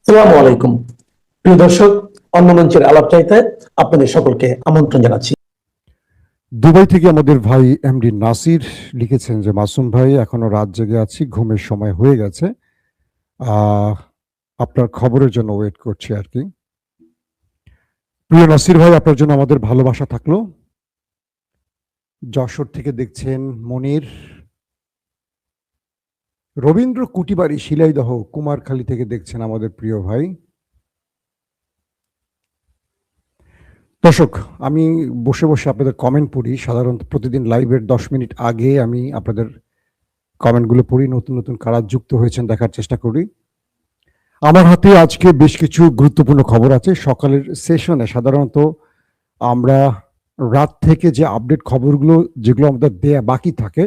আসসালামু আলাইকুম প্রিয় দর্শক, অন্য মঞ্চের আলাপ চাইতে আপনাদের সকলকে আমন্ত্রণ জানাচ্ছি। দুবাই থেকে আমাদের ভাই এমডি নাসির লিখেছেন যে মাসুম ভাই এখনো রাত জেগে আছি, ঘুমের সময় হয়ে গেছে। আপনার খবরের জন্য ওয়েট করছি আর কি। প্রিয় নাসির ভাই, আপনার জন্য আমাদের ভালোবাসা থাকলো। যশোর থেকে দেখছেন মনির। রবীন্দ্র কুটিবাড়ি শিলাইদহ কুমারখালী থেকে দেখছেন আমাদের প্রিয় ভাই। দর্শক, আমি বসে বসে আপনাদের কমেন্ট পড়ি। সাধারণত প্রতিদিন লাইভের 10 মিনিট আগে আমি আপনাদের কমেন্টগুলো পড়ি, নতুন নতুন কারা যুক্ত হয়েছেন দেখার চেষ্টা করি। আমার হাতে আজকে বেশ কিছু গুরুত্বপূর্ণ খবর আছে। সকালের সেশনে সাধারণত আমরা রাত থেকে যে আপডেট খবরগুলো যেগুলো আমাদের দেয়া বাকি থাকে,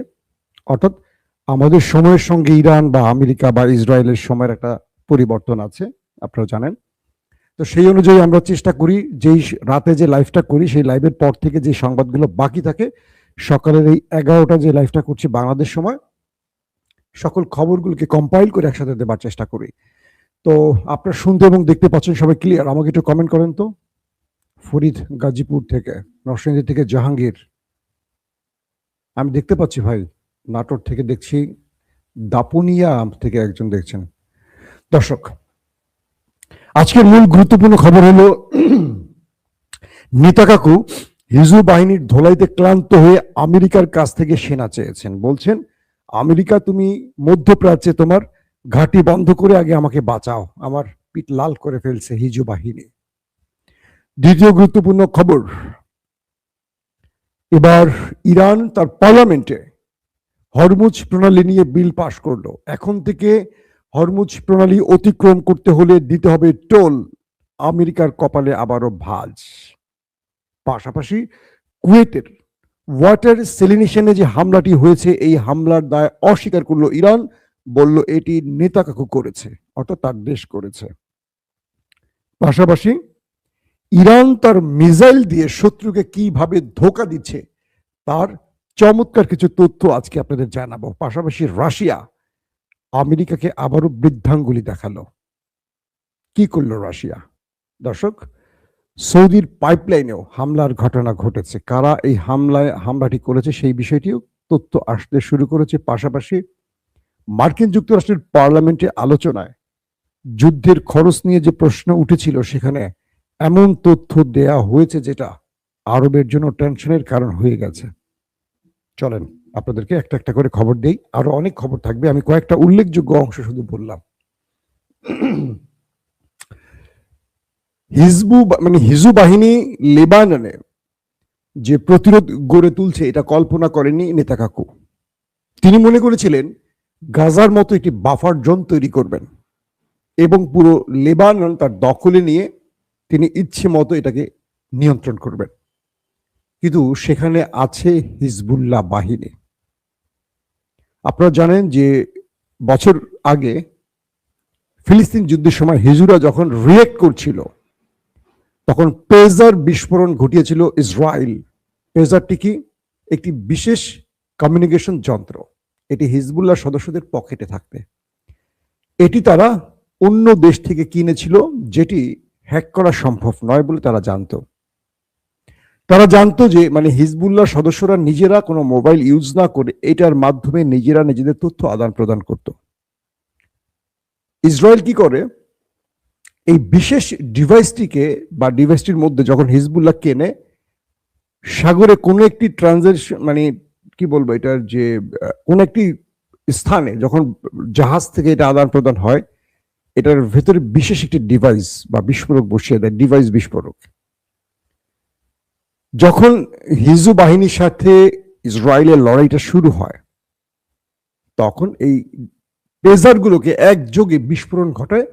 অর্থাৎ আমাদের সময়ের সঙ্গে ইরান বা আমেরিকা বা ইসরায়েলের সময়ের একটা পরিবর্তন আছে, আপনারা জানেন। তো সেই অনুযায়ী আমরা চেষ্টা করি যেই রাতে যে লাইভটা করি সেই লাইভের পর থেকে যে সংবাদগুলো বাকি থাকে, সকালের এই 11টা যে লাইভটা করছি বাংলাদেশ সময়, সকল খবরগুলোকে কম্পাইল করে একসাথে দেবার চেষ্টা করি। তো আপনারা শুনতে এবং দেখতে পাচ্ছেন সবাই ক্লিয়ার? আমাকে একটু কমেন্ট করেন তো। ফরিদ গাজীপুর থেকে, নরসিংদী থেকে জাহাঙ্গীর, আমি দেখতে পাচ্ছি ভাই। নাটোর থেকে দেখছি, দাপুনিয়া থেকে একজন দেখছেন। দর্শক, আজকের মূল গুরুত্বপূর্ণ খবর হলো নেতা কাকু হিজু বাহিনীর ধোলাইতে ক্লান্ত হয়ে আমেরিকার কাছ থেকে সেনা চেয়েছেন। বলছেন, আমেরিকা তুমি মধ্যপ্রাচ্যে তোমার ঘাঁটি বন্ধ করে আগে আমাকে বাঁচাও, আমার পিঠ লাল করে ফেলছে হিজু বাহিনী। দ্বিতীয় গুরুত্বপূর্ণ খবর, এবার ইরান তার পার্লামেন্টে হরমুজ প্রণালী নিয়ে বিল পাশ করলো। এখন থেকে হরমুজ প্রণালী অতিক্রম করতে হলে দিতে হবে টোল। আমেরিকার কপালে আবারও ভাঁজ। পাশাপাশি কুয়েতের ওয়াটার সেলিনেশনে যে হামলাটি হয়েছে, এই হামলার দায় অস্বীকার করলো ইরান, বলল এটি নেতাকাকু করেছে, অর্থাৎ তার দেশ করেছে। পাশাপাশি ইরান তার মিসাইল দিয়ে শত্রুকে কিভাবে ধোঁকা দিচ্ছে তার চমৎকার কিছু তথ্য আজকে আপনাদের জানাবো। পাশাপাশি রাশিয়া আমেরিকাকে আবারও বৃদ্ধাঙ্গুলি দেখালো। কি করলো রাশিয়া? দর্শক, সৌদির পাইপলাইনেও হামলার ঘটনা ঘটেছে। কারা এই হামলাটি করেছে সেই বিষয়টিও তথ্য আসতে শুরু করেছে। পাশাপাশি মার্কিন যুক্তরাষ্ট্রের পার্লামেন্টে আলোচনায় যুদ্ধের খরচ নিয়ে যে প্রশ্ন উঠেছিল, সেখানে এমন তথ্য দেয়া হয়েছে যেটা আরবের জন্য টেনশনের কারণ হয়ে গেছে। চলেন আপনাদেরকে একটা একটা করে খবর দেই, আরো অনেক খবর থাকবে, আমি কয়েকটা উল্লেখযোগ্য অংশ শুধু বললাম। হিজু বাহিনী লেবাননে যে প্রতিরোধ গড়ে তুলছে এটা কল্পনা করেনি নেতা কাকু। তিনি মনে করেছিলেন গাজার মতো একটি বাফার জোন তৈরি করবেন এবং পুরো লেবানন তার দখলে নিয়ে তিনি ইচ্ছে মতো এটাকে নিয়ন্ত্রণ করবেন। কিন্তু সেখানে আছে হিজবুল্লাহ বাহিনী। আপনারা জানেন যে বছর আগে ফিলিস্তিন যুদ্ধের সময় হিজুরা যখন রিয়েক্ট করছিল, তখন পেজার বিস্ফোরণ ঘটিয়েছিল ইসরায়েল। পেজারটি কি? একটি বিশেষ কমিউনিকেশন যন্ত্র। এটি হিজবুল্লাহ সদস্যদের পকেটে থাকতে, এটি তারা অন্য দেশ থেকে কিনেছিল, যেটি হ্যাক করা সম্ভব নয় বলে তারা জানতো। তারা জানতো যে হিজবুল্লাহ সদস্যরা নিজেরা কোনো মোবাইল ইউজ না করে এটার মাধ্যমে নিজেরা নিজেদের তথ্য আদান প্রদান করত। ইসরায়েল কি করে, এই বিশেষ ডিভাইসটিকে বা ডিভাইসটির মধ্যে যখন হিজবুল্লাহ কেনে, সাগরে কোনো একটি ট্রানজাকশন কি বলবো, এটার যে কোন একটি স্থানে যখন জাহাজ থেকে এটা আদান প্রদান হয়, এটার ভেতরে বিশেষ একটি ডিভাইস বা বিস্ফোরক বসিয়ে দেয়, ডিভাইস বিস্ফোরক। যখন হিজু বাহিনীর সাথে ইসরায়েলের লড়াইটা শুরু হয়, তখন এই পেজারগুলোকে একযোগে বিস্ফোরণ ঘটায়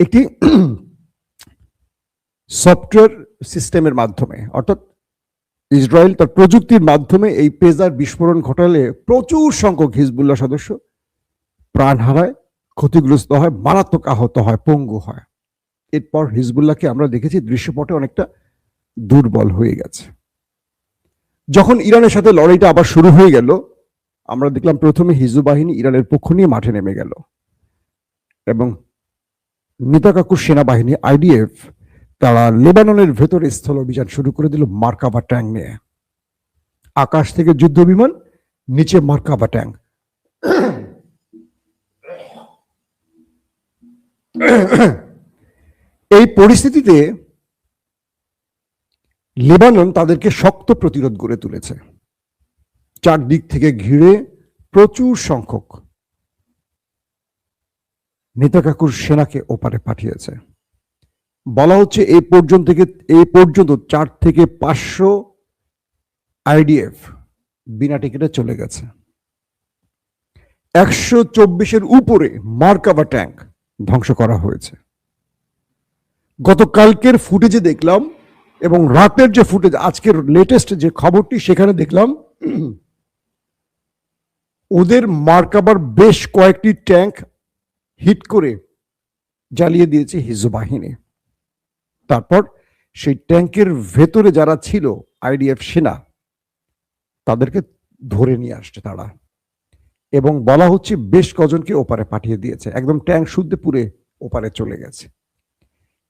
একটি সফটওয়্যার সিস্টেমের মাধ্যমে, অর্থাৎ ইসরায়েল তার প্রযুক্তির মাধ্যমে এই পেজার বিস্ফোরণ ঘটালে প্রচুর সংখ্যক হিজবুল্লাহ সদস্য প্রাণ হারায়, ক্ষতিগ্রস্ত হয়, মারাত্মক আহত হয়, পঙ্গু হয়। এরপর হিজবুল্লাহকে আমরা দেখেছি দৃশ্যপটে অনেকটা দুর্বল হয়ে গেছে। যখন ইরানের সাথে লড়াইটা আবার শুরু হয়ে গেল, আমরা দেখলাম প্রথমে হিজবু বাহিনী ইরানের পক্ষ নিয়ে মাঠে নেমে গেল এবং নেতাকাকুর সেনাবাহিনী আইডিএফ তারা লেবাননের ভেতরে স্থল অভিযান শুরু করে দিল মার্কাভা ট্যাঙ্ক নিয়ে। আকাশ থেকে যুদ্ধ বিমান, নিচে মার্কাভা ট্যাঙ্ক। এই পরিস্থিতিতে লেবানন তাদেরকে শক্ত প্রতিরোধ গড়ে তুলেছে। চারদিক থেকে ঘিরে প্রচুর সংখ্যক নেতাকাকুর সেনাকে ওপারে পাঠিয়েছে। বলা হচ্ছে এই পর্যন্ত 4 থেকে 500 আইডিএফ বিনা টিকিটে চলে গেছে। 124-এর উপরে মার্কাভা ট্যাঙ্ক ধ্বংস করা হয়েছে। গতকালকের ফুটেজে দেখলাম এবং রাতের যে ফুটেজ, আজকের লেটেস্ট যে খবরটি, সেখানে দেখলাম ওদের মার্কাভার বেশ কয়েকটি ট্যাঙ্ক হিট করে জ্বালিয়ে দিয়েছে হিজবুল বাহিনী। তারপর সেই ট্যাঙ্কের ভেতরে যারা ছিল আইডিএফ সেনা, তাদেরকে ধরে নিয়ে আসছে তারা, এবং বলা হচ্ছে বেশ কজনকে ওপারে পাঠিয়ে দিয়েছে। একদম ট্যাঙ্ক শুদ্ধে পুরে ওপারে চলে গেছে।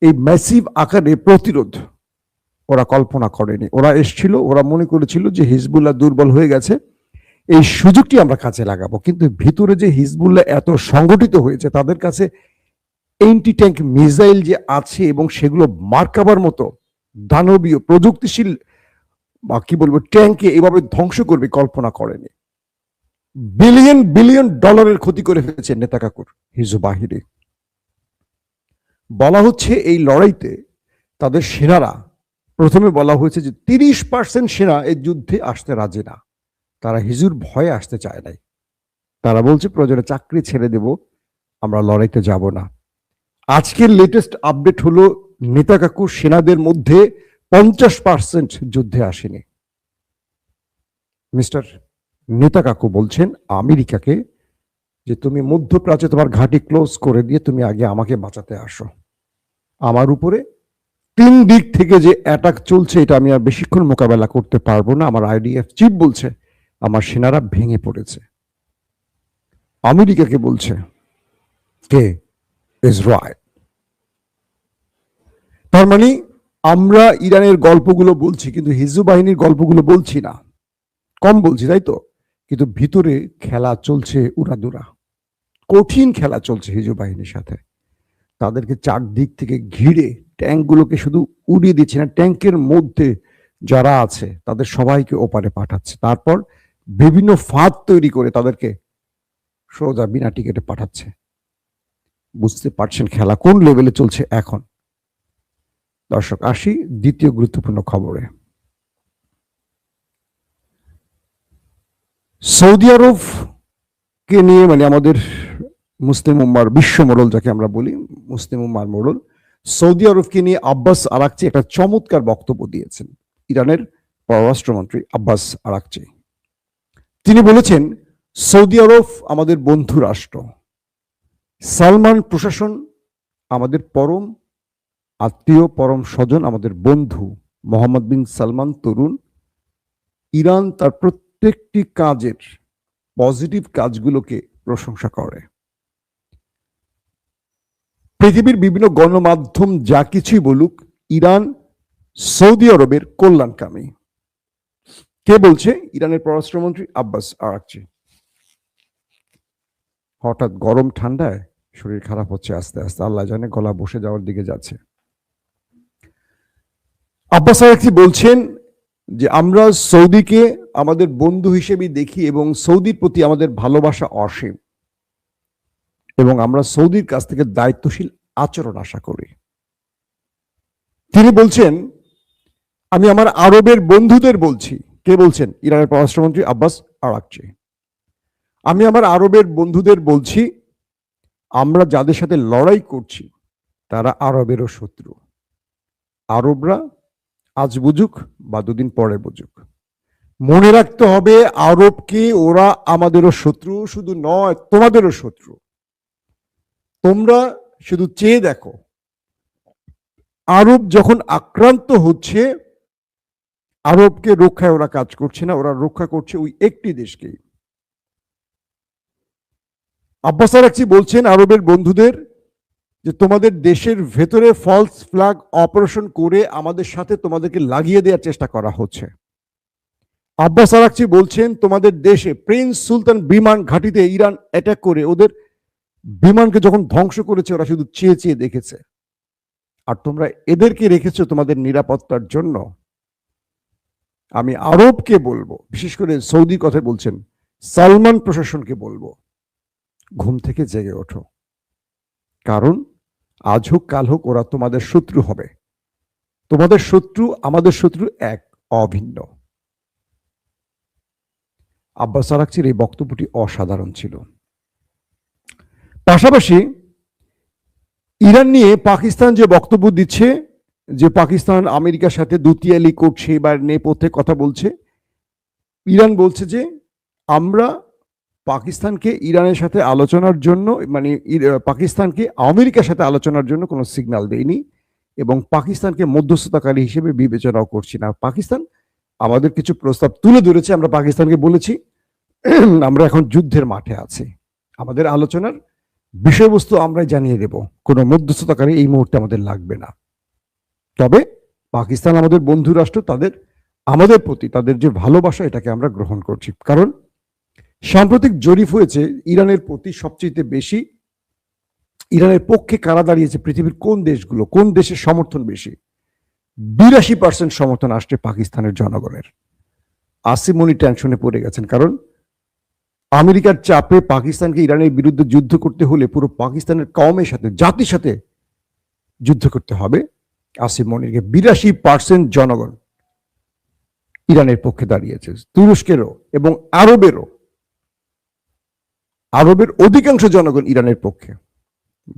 এই ম্যাসিভ আকারে প্রতিরোধ ওরা কল্পনা করেনি। ওরা এসছিল, ওরা মনে করেছিল যে হিজবুল্লাহ দুর্বল হয়ে গেছে, এই সুযোগটি আমরা কাজে লাগাবো। কিন্তু ভিতরে যে হিজবুল্লাহ এত সংগঠিত হয়েছে, তাদের কাছে এন্টি ট্যাঙ্ক মিসাইল যে আছে এবং সেগুলো মার্কাভার মতো দানবীয় প্রযুক্তিশীল বা কি বলবো ট্যাঙ্কে এভাবে ধ্বংস করবে কল্পনা করেনি। বিলিয়ন বিলিয়ন ডলারের ক্ষতি করে ফেলেছে নেতাকাকুর হিজবুল বাহিনী। বলা হচ্ছে এই লড়াইতে তাদের সেনারা, প্রথমে বলা হয়েছে যে 30% সেনা এই যুদ্ধে আসতে রাজি না। তারা হিজুর ভয়ে আসতে চায় নাই। তারা বলছে প্রয়োজনে চাকরি ছেড়ে দেব, আমরা লড়াইতে যাব না। আজকের লেটেস্ট আপডেট হলো নেতাকাকুর সেনাদের মধ্যে 50% যুদ্ধে আসেনি। মিস্টার নেতাকাকু বলছেন আমেরিকাকে যে তুমি মধ্যপ্রাচ্যে তোমার ঘাঁটি ক্লোজ করে দিয়ে তুমি আগে আমাকে বাঁচাতে আসো। আমার উপরে 3 দিক থেকে যে অ্যাটাক চলছে, এটা আমি আর বেশিক্ষণ মোকাবেলা করতে পারবো না। আমার আইডিএফ চিফ বলছে আমার সেনারা ভেঙে পড়েছে। আমেরিকাকে বলছে কে? ইসরায়েল। তার মানে আমরা ইরানের গল্পগুলো বলছি, কিন্তু হিজবুল বাহিনীর গল্পগুলো বলছি না। কম বলছি, তাই তো? কিন্তু ভিতরে খেলা চলছে উড়াদুরা, কঠিন খেলা চলছে হিজবুল বাহিনীর সাথে। তাদেরকে চারদিক থেকে ঘিরে ট্যাঙ্কগুলোকে শুধু উড়িয়ে দিচ্ছে না, ট্যাঙ্কের মধ্যে যারা আছে তাদের সবাইকে ওপারে পাঠাচ্ছে। তারপর বিভিন্ন ফাঁদ তৈরি করে তাদেরকে সোজা বিনা টিকিটে পাঠাচ্ছে। বুঝতে পারছেন খেলা কোন লেভেলে চলছে এখন। দর্শক, আসি দ্বিতীয় গুরুত্বপূর্ণ খবরে। সৌদি আরব কে নিয়ে, মানে আমাদের মুসলিম উম্মার বিশ্ব মোড়ল যাকে আমরা বলি, মুসলিম উম্মার মোড়ল, সৌদি আরবকে নিয়ে আব্বাস আরাকচি একটা চমৎকার বক্তব্য দিয়েছেন। ইরানের পররাষ্ট্রমন্ত্রী আব্বাস আরাকচি, তিনি বলেছেন সৌদি আরব আমাদের বন্ধু রাষ্ট্র, সালমান প্রশাসন আমাদের পরম আত্মীয়, পরম স্বজন, আমাদের বন্ধু। মোহাম্মদ বিন সালমান তরুণ। ইরান তার প্রত্যেকটি কাজের, পজিটিভ কাজগুলোকে প্রশংসা করে। পৃথিবীর বিভিন্ন গণমাধ্যম যা কিছুই বলুক, ইরান সৌদি আরবের কল্যাণকামী। কে বলছে? ইরানের পররাষ্ট্রমন্ত্রী আব্বাস আরাকচি। হঠাৎ গরম ঠান্ডায় শরীর খারাপ হচ্ছে আস্তে আস্তে, আল্লাহ জানে, গলা বসে যাওয়ার দিকে যাচ্ছে। আব্বাস আরাকচি বলছেন যে আমরা সৌদিকে আমাদের বন্ধু হিসেবে দেখি এবং সৌদির প্রতি আমাদের ভালোবাসা অসীম, এবং আমরা সৌদির কাছ থেকে দায়িত্বশীল আচরণ আশা করি। তিনি বলছেন আমি আমার আরবের বন্ধুদের বলছি। কে বলছেন? ইরানের পররাষ্ট্রমন্ত্রী আব্বাস আরাকচি। আমি আমার আরবের বন্ধুদের বলছি, আমরা যাদের সাথে লড়াই করছি তারা আরবেরও শত্রু। আরবরা আজ বুঝুক বা 2 দিন পরে বুঝুক, মনে রাখতে হবে আরবকে ওরা আমাদেরও শত্রু, শুধু নয় তোমাদেরও শত্রু। তোমরা শুধু চেয়ে দেখো, আরব যখন আক্রান্ত হচ্ছে, আরবকে রক্ষায় ওরা কাজ করছে না, ওরা রক্ষা করছে ওই একটি দেশকে। আব্বাস আরাকচি বলছেন আরবের বন্ধুদের যে তোমাদের দেশের ভেতরে ফলস ফ্ল্যাগ অপারেশন করে আমাদের সাথে তোমাদেরকে লাগিয়ে দেওয়ার চেষ্টা করা হচ্ছে। আব্বাস আরাকচি বলছেন তোমাদের দেশে প্রিন্স সুলতান বিমান ঘাঁটিতে ইরান অ্যাটাক করে ওদের বিমানকে যখন ধ্বংস করেছে ওরা শুধু চেয়ে চেয়ে দেখেছে, আর তোমরা এদেরকে রেখেছো তোমাদের নিরাপত্তার জন্য। আমি আরবকে বলবো, বিশেষ করে সৌদির কথা বলছেন, সালমান প্রশাসনকে বলবো, ঘুম থেকে জেগে ওঠো। কারণ আজ হোক কাল হোক ওরা তোমাদের শত্রু হবে। তোমাদের শত্রু আমাদের শত্রু এক, অভিন্ন। আব্বাস আরাকচির এই বক্তব্যটি অসাধারণ ছিল। পাশাপাশি ইরান নিয়ে পাকিস্তান যে বক্তব্য দিচ্ছে যে পাকিস্তান আমেরিকার সাথে দুতিয়ালি করছে বা নেপথ্যে কথা বলছে, ইরান বলছে যে আমরা পাকিস্তানকে ইরানের সাথে আলোচনার জন্য মানে পাকিস্তানকে আমেরিকার সাথে আলোচনার জন্য কোনো সিগন্যাল দেয়নি এবং পাকিস্তানকে মধ্যস্থতাকারী হিসেবে বিবেচনাও করছি না। পাকিস্তান আমাদের কিছু প্রস্তাব তুলে ধরেছে, আমরা পাকিস্তানকে বলেছি আমরা এখন যুদ্ধের মাঠে আছি, আমাদের আলোচনার বিষয়বস্তু আমরা জানিয়ে দেব, কোনো মধ্যস্থতাকারী এই মুহূর্তে আমাদের লাগবে না। তবে পাকিস্তান আমাদের বন্ধু রাষ্ট্র, তাদের আমাদের প্রতি তাদের যে ভালোবাসা এটাকে আমরা গ্রহণ করছি। কারণ সাম্প্রতিক জরিপ হয়েছে ইরানের প্রতি সবচেয়ে বেশি ইরানের পক্ষে কারা দাঁড়িয়েছে পৃথিবীর কোন দেশগুলো, কোন দেশের সমর্থন বেশি? 82% সমর্থন আসছে পাকিস্তানের জনগণের। আসিম মনি টেনশনে পড়ে গেছেন, কারণ আমেরিকার চাপে পাকিস্তানকে ইরানের বিরুদ্ধে যুদ্ধ করতে হলে পুরো পাকিস্তানের কওমের সাথে, জাতির সাথে যুদ্ধ করতে হবে। আসিম মনিরকে 82% জনগণ ইরানের পক্ষে দাঁড়িয়েছে, তুরস্কেরও এবং আরবের অধিকাংশ জনগণ ইরানের পক্ষে।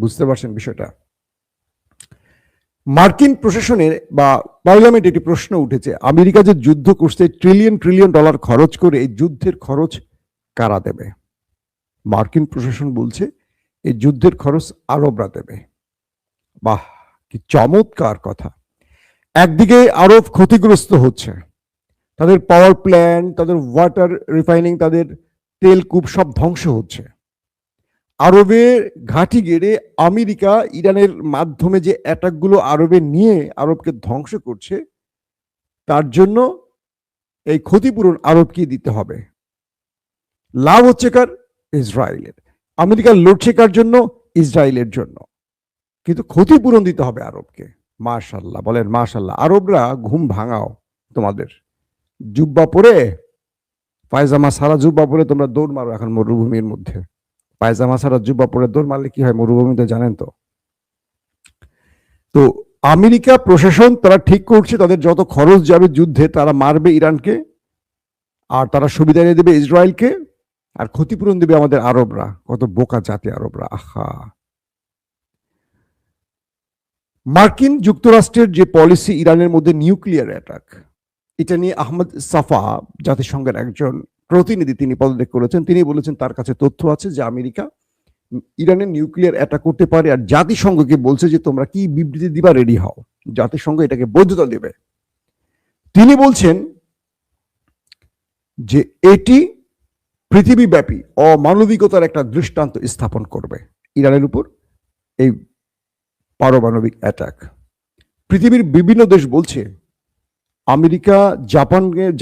বুঝতে পারছেন বিষয়টা? মার্কিন প্রশাসনের বা পার্লামেন্ট এটি প্রশ্ন উঠেছে, আমেরিকা যে যুদ্ধ করছে ট্রিলিয়ন ট্রিলিয়ন ডলার খরচ করে, এই যুদ্ধের খরচ কারা দেবে? মার্কিন প্রশাসন বলছে এই যুদ্ধের খরচ আরবরা দেবে। বাহ, কি চমৎকার কথা! একদিকে আরব ক্ষতিগ্রস্ত হচ্ছে, তাদের পাওয়ার প্ল্যান্ট, তাদের ওয়াটার রিফাইনিং, তাদের তেল কূপ সব ধ্বংস হচ্ছে। আরবের ঘাঁটি গেড়ে আমেরিকা ইরানের মাধ্যমে যে অ্যাটাকগুলো আরবে নিয়ে আরবকে ধ্বংস করছে, তার জন্য এই ক্ষতিপূরণ আরবকে দিতে হবে। লাভ হচ্ছে কার? ইসরায়েলের। আমেরিকা লড়ছে কার জন্য? ইসরায়েলের জন্য। কিন্তু ক্ষতিপূরণ দিতে হবে আরবকে। মাশাল্লাহ, বলেন মাশাল্লাহ। আরবরা ঘুম ভাঙাও তোমাদের। জুব্বা পরে, পায়জামা সারা জুব্বা পরে তোমরা দৌড় মারো এখন মরুভূমির মধ্যে। পায়জামা সারা জুব্বা পরে দৌড় মারলে কি হয় মরুভূমিতে জানেন তো? তো আমেরিকা প্রশাসন তারা ঠিক করছে তাদের যত খরচ যাবে যুদ্ধে, তারা মারবে ইরানকে, আর তারা সুবিধা এনে দেবে ইসরায়েলকে, আর ক্ষতিপূরণ দেবে আমাদের আরবরা। কত বোকা জাতি আরবরা! আহা! মার্কিন যুক্তরাষ্ট্রের যে পলিসি ইরানের মধ্যে নিউক্লিয়ার অ্যাটাক, এটা নিয়ে আহমদ সাফা, জাতিসংঘের একজন প্রতিনিধি, তিনি পদত্যাগ করেছেন। তিনি বলেছেন তার কাছে তথ্য আছে যে আমেরিকা ইরানের নিউক্লিয়ার অ্যাটাক করতে পারে, আর জাতিসংঘকে বলছে যে তোমরা কি বিবৃতি দিবা, রেডি হও, জাতিসংঘ এটাকে বৈধতা দেবে। তিনি বলছেন যে এটি পৃথিবীব্যাপী অমানবিকতার একটা দৃষ্টান্ত স্থাপন করবে ইরানের উপর এই পারমাণবিক অ্যাটাক। পৃথিবীর বিভিন্ন দেশ বলছে আমেরিকা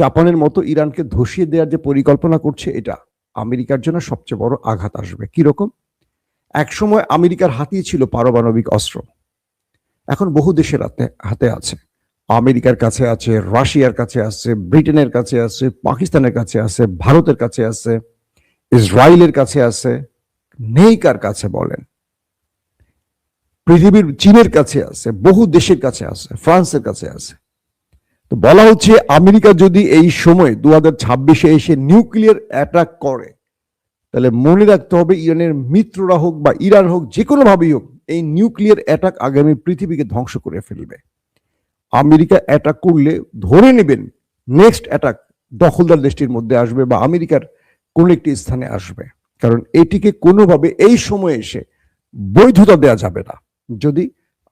জাপানের মতো ইরানকে ধসিয়ে দেওয়ার যে পরিকল্পনা করছে, এটা আমেরিকার জন্য সবচেয়ে বড় আঘাত আসবে। কিরকম? একসময় আমেরিকার হাতেই ছিল পারমাণবিক অস্ত্র, এখন বহু দেশের হাতে আছে। আমেরিকার কাছে আছে, রাশিয়ার কাছে আছে, ব্রিটেনের কাছে আছে, পাকিস্তানের কাছে আছে, ভারতের কাছে আছে, ইসরায়েলের কাছে আছে, নেই কার কাছে বলেন? পৃথিবীর চীনের কাছে আছে, বহু দেশের কাছে আছে, ফ্রান্সের কাছে আছে। তো বলা হচ্ছে আমেরিকা যদি এই সময় 2026-এ এসে নিউক্লিয়ার অ্যাটাক করে, তাহলে মনে রাখতে হবে ইরানের মিত্ররা হোক বা ইরান হোক, যে কোনো ভাবেই হোক, এই নিউক্লিয়ার অ্যাটাক আগামী পৃথিবীকে ধ্বংস করে ফেলবে। আমেরিকা অ্যাটাক করলে ধরে নেবেন নেক্সট অ্যাটাক দখলদার দেশটির মধ্যে আসবে বা আমেরিকার কোন একটি স্থানে আসবে। কারণ এটিকে কোনোভাবে এই সময়ে এসে বৈধতা দেওয়া যাবে না। যদি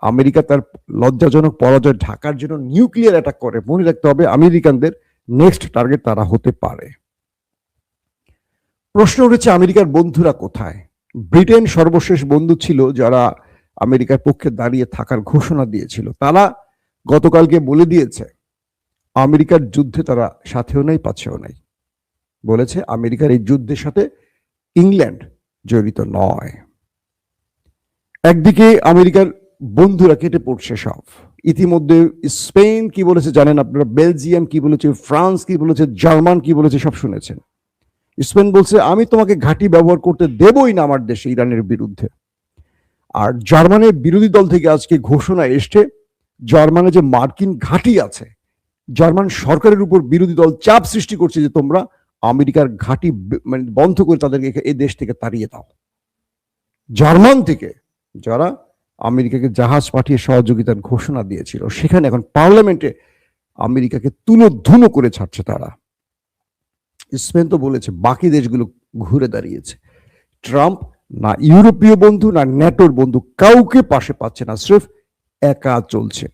আমেরিকা তার লজ্জাজনক পরাজয় ঢাকার জন্য নিউক্লিয়ার অ্যাটাক করে, মনে রাখতে হবে আমেরিকানদের নেক্সট টার্গেট তারা হতে পারে। প্রশ্ন উঠেছে আমেরিকার বন্ধুরা কোথায়? ব্রিটেন সর্বশেষ বন্ধু ছিল যারা আমেরিকার পক্ষে দাঁড়িয়ে থাকার ঘোষণা দিয়েছিল, তারা গতকালকে বলে দিয়েছে আমেরিকার যুদ্ধে তারা সাথেও নাই পাছেও নাই। বলেছে আমেরিকার এই যুদ্ধের সাথে ইংল্যান্ড জড়িত নয়। একদিকে আমেরিকার বন্ধুরা কেটে পড়ছে সব। ইতিমধ্যে স্পেন কি বলেছে জানেন আপনারা, বেলজিয়াম কি বলেছে, ফ্রান্স কি বলেছে, জার্মান কি বলেছে সব শুনেছেন। স্পেন বলছে আমি তোমাকে ঘাঁটি ব্যবহার করতে দেবই না আমার দেশে ইরানের বিরুদ্ধে। আর জার্মানের বিরোধী দল থেকে আজকে ঘোষণা এসছে জার্মানে যে মার্কিন ঘাঁটি আছে, জার্মান সরকারের উপর বিরোধী দল চাপ সৃষ্টি করছে যে তোমরা আমেরিকার ঘাঁটি মানে বন্ধ করে তাদেরকে এই দেশ থেকে তাড়িয়ে দাও। জার্মান থেকে যারা আমেরিকাকে জাহাজ পাঠিয়ে সহযোগিতার ঘোষণা দিয়েছিল, সেখানে এখন পার্লামেন্টে আমেরিকাকে তুলোধুনো করে ছাড়ছে তারা। স্পেন তো বলেছে, বাকি দেশগুলো ঘুরে দাঁড়িয়েছে। ট্রাম্প না ইউরোপীয় বন্ধু না ন্যাটোর বন্ধু কাউকে পাশে পাচ্ছে না, স্রেফ একা চলছে।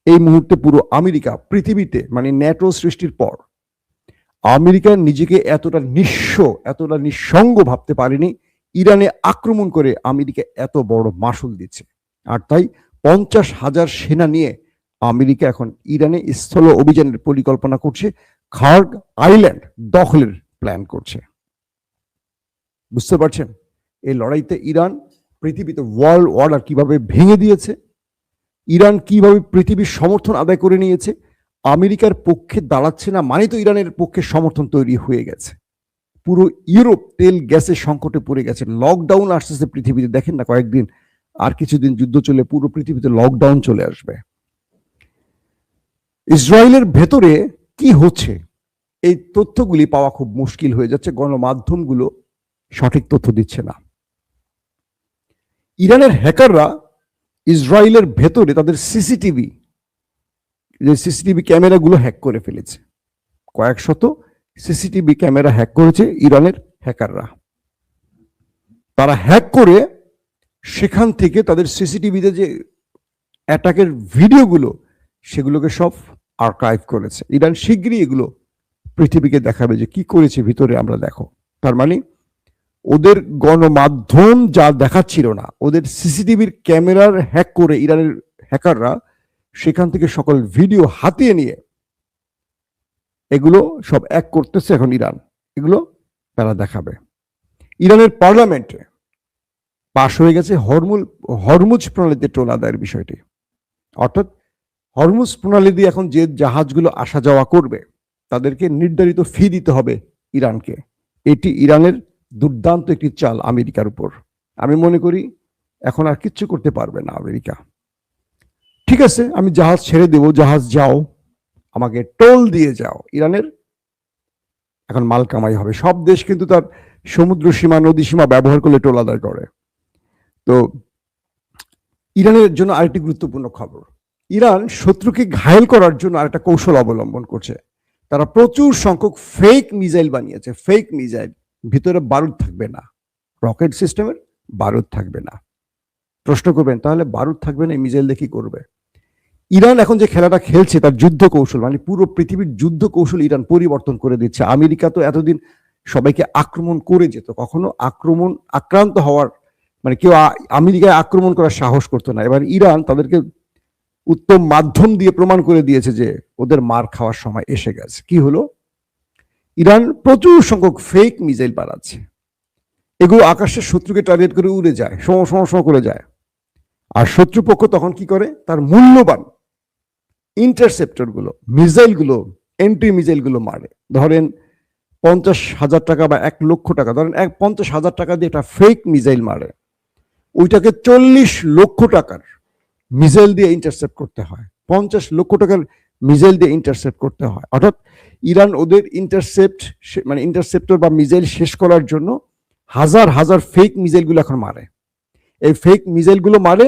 এই মুহূর্তে পুরো আমেরিকা পৃথিবীতে মানে ন্যাটো সৃষ্টির পর আমেরিকা নিজেকে এতটা নিঃস্ব এতটা নিঃসঙ্গ ভাবতে পারেনি। ইরানে আক্রমণ করে আমেরিকা এত বড় মাসুল দিচ্ছে, আর তাই 50,000 সেনা নিয়ে আমেরিকা এখন ইরানে স্থল অভিযানের পরিকল্পনা করছে, খার্গ আইল্যান্ড দখলের প্ল্যান করছে। বুঝতে পারছেন এই লড়াইতে ইরান পৃথিবীতে ওয়ার্ল্ড অর্ডার কিভাবে ভেঙে দিয়েছে, ইরান কিভাবে পৃথিবীর সমর্থন আদায় করে নিয়েছে। আমেরিকার পক্ষে দাঁড়াচ্ছে না মানে তো ইরানের পক্ষে সমর্থন তৈরি হয়ে গেছে। পুরো ইউরোপ তেল গ্যাসের সংকটে পড়ে গেছে, লকডাউন আসতেছে পৃথিবীতে। দেখেন না কয়েকদিন আর কিছুদিন যুদ্ধ চলে পুরো পৃথিবীতে লকডাউন চলে আসবে। ইসরায়েলের ভেতরে কি হচ্ছে এই তথ্যগুলি পাওয়া খুব মুশকিল হয়ে যাচ্ছে, গণমাধ্যমগুলো সঠিক তথ্য দিচ্ছে না। ইরানের হ্যাকাররা ইসরায়েলের ভেতরে তাদের সিসিটিভি ক্যামেরাগুলো হ্যাক করে ফেলেছে। কয়েক শত সিসিটিভি ক্যামেরা হ্যাক করেছে ইরানের হ্যাকাররা। তারা হ্যাক করে সেখান থেকে তাদের সিসিটিভিতে যে অ্যাটাকের ভিডিওগুলো সেগুলোকে সব আর্কাইভ করেছে। ইরান শীঘ্রই এগুলো পৃথিবীকে দেখাবে যে কি করেছে ভিতরে আমরা দেখো। তার মানে ওদের গণমাধ্যম যা দেখাচ্ছিল না, ওদের সিসিটিভির ক্যামেরার হ্যাক করে ইরানের হ্যাকাররা সেখান থেকে সকল ভিডিও হাতিয়ে নিয়ে এগুলো সব এক করতেছে এখন ইরান। এগুলো তারা দেখাবে। ইরানের পার্লামেন্টে পাশ হয়ে গেছে হরমুজ প্রণালীতে টোল আদায়ের বিষয়টি। অর্থাৎ হরমুজ প্রণালী দিয়ে এখন যে জাহাজগুলো আসা যাওয়া করবে তাদেরকে নির্ধারিত ফি দিতে হবে ইরানকে। এটি ইরানের দুর্দান্ত একটি চাল আমেরিকার উপর। আমি মনে করি এখন আর কিচ্ছু করতে পারবে না আমেরিকা। ঠিক আছে, আমি জাহাজ ছেড়ে দেব, জাহাজ যাও, আমাকে টোল দিয়ে যাও। ইরানের এখন মাল কামাই হবে। সব দেশ কিন্তু তার সমুদ্র সীমা নদী সীমা ব্যবহার করলে টোল আদায় করে। তো ইরানের জন্য আরেকটি গুরুত্বপূর্ণ খবর, ইরান শত্রুকে ঘায়েল করার জন্য আরেকটা কৌশল অবলম্বন করছে। তারা প্রচুর সংখ্যক ফেক মিসাইল বানিয়েছে। ফেক মিসাইল, ভিতরে বারুদ থাকবে না, রকেট সিস্টেমের বারুদ থাকবে না। প্রশ্ন করবেন তাহলে বারুদ থাকবে না, এই মিসাইল দিয়ে কি করবে? ইরান এখন যে খেলাটা খেলছে তার যুদ্ধ কৌশল মানে পুরো পৃথিবীর যুদ্ধ কৌশল ইরান পরিবর্তন করে দিচ্ছে। আমেরিকা তো এতদিন সবাইকে আক্রমণ করে যেত, কখনো আক্রান্ত হওয়ার মানে কেউ আমেরিকায় আক্রমণ করার সাহস করতো না। এবার ইরান তাদেরকে উত্তম মাধ্যম দিয়ে প্রমাণ করে দিয়েছে যে ওদের মার খাওয়ার সময় এসে গেছে। কি হলো, ইরান প্রচুর সংখ্যক ফেক মিসাইল বানাচ্ছে। এগুলো আকাশের শত্রুকে টার্গেট করে উড়ে যায়, সম করে যায়। আর শত্রুপক্ষ তখন কি করে, তার মূল্যবান ইন্টারসেপ্টর গুলো মিসাইলগুলো এন্ট্রি মিসাইলগুলো মারে। ধরেন 50,000 টাকা বা 1 লক্ষ টাকা, ধরেন 50,000 টাকা দিয়ে একটা ফেক মিসাইল মারে, ওইটাকে 40 লক্ষ টাকার মিসাইল দিয়ে ইন্টারসেপ্ট করতে হয়, 50 লক্ষ টাকার মিসাইল দিয়ে ইন্টারসেপ্ট করতে হয়। অর্থাৎ ইরান ওদের ইন্টারসেপ্টর বা মিসাইল শেষ করার জন্য হাজার হাজার ফেক মিসাইলগুলো এখন মারে। এই ফেক মিসাইলগুলো মারে,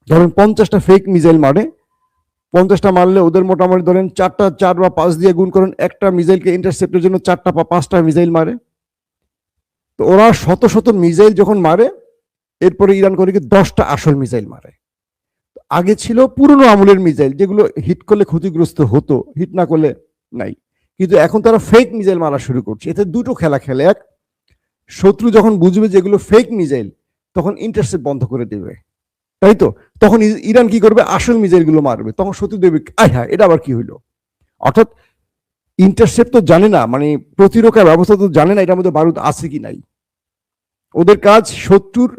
ধরেন 50টা ফেক মিসাইল মারে, 50টা মারলে ওদের মোটামুটি ধরেন 4 বা 5 দিয়ে গুণ করেন, একটা মিসাইলকে ইন্টারসেপ্টের জন্য 4টা বা 5টা মিসাইল মারে। তো ওরা শত শত মিসাইল যখন মারে, এরপরে ইরান করে কি 10টা আসল মিসাইল মারে। আগে ছিল পুরনো আমলের মিসাইল যেগুলো হিট করলে ক্ষতিগ্রস্ত হতো, হিট না করলে নাই। কিন্তু এখন তারা ফেক মিসাইল মারা শুরু করছে। এতে দুটো খেলা খেলে, এক, শত্রু যখন বুঝবে যে এগুলো ফেক মিসাইল তখন ইন্টারসেপ্ট বন্ধ করে দেবে, তাই তো? তখন ইরান কি করবে? আসল মিসাইল গুলো মারবে, তখন শত্রু দেবে আয় হ্যাঁ এটা আবার কি হইলো। অর্থাৎ ইন্টারসেপ্ট তো জানে না, মানে প্রতিরক্ষা ব্যবস্থা তো জানে না এটার মধ্যে বারুদ আছে কি নাই। ওদের কাজ শত্রুর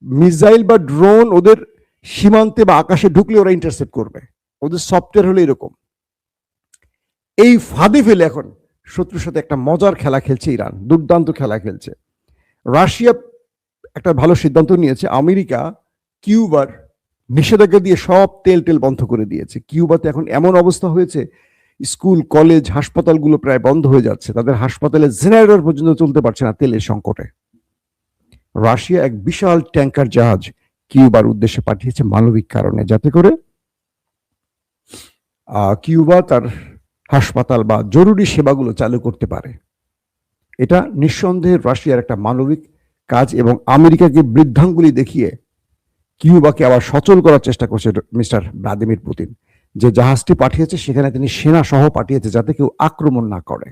মিসাইল বা ড্রোন ওদের সীমান্তে বা আকাশে ঢুকলে ওরা ইন্টারসেপ্ট করবে। ওদের সফটওয়্যার হলো এরকম। এই ফাঁদে ফেলে এখন শত্রুর সাথে একটা মজার খেলা খেলছে ইরান, দুর্দান্ত খেলা খেলছে। রাশিয়া একটা ভালো সিদ্ধান্ত নিয়েছে, আমেরিকা কিউবার নিষেধাজ্ঞা দিয়ে সব তেল বন্ধ করে দিয়েছে। কিউবাতে এখন এমন অবস্থা হয়েছে, স্কুল কলেজ হাসপাতালগুলো প্রায় বন্ধ হয়ে যাচ্ছে, তাদের হাসপাতালে জেনারেটর পর্যন্ত চলতে পারছে না তেলের সংকটে। রাশিয়া এক বিশাল ট্যাঙ্কার জাহাজ কিউবার উদ্দেশ্যে পাঠিয়েছে মানবিক কারণে, যাতে করে কিউবা তার হাসপাতাল বা জরুরি সেবাগুলো চালু করতে পারে। এটা নিঃসন্দেহে রাশিয়ার একটা মানবিক কাজ, এবং আমেরিকাকে বৃদ্ধাঙ্গুলি দেখিয়ে কিউবাকে আবার সচল করার চেষ্টা করছে মিস্টার ভ্লাদিমির পুতিন। যে জাহাজটি পাঠিয়েছে সেখানে তিনি সেনা সহ পাঠিয়েছে যাতে কেউ আক্রমণ না করে।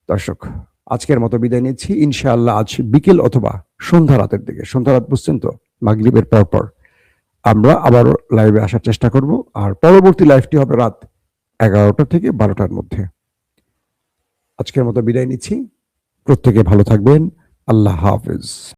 দর্শক, আজকের মতো বিদায় নিচ্ছি। ইনশাআল্লাহ আজ বিকেল অথবা সন্ধ্যা রাতের দিকে, সন্ধ্যা রাত বুঝছেন তো, মাগরিবের পর আমরা আবার লাইভে আসার চেষ্টা করব। আর পরবর্তী লাইভটি হবে রাত 11টা থেকে 12টার মধ্যে। আজকের মতো বিদায় নিচ্ছি। প্রত্যেকে ভালো থাকবেন। আল্লাহ হাফেজ।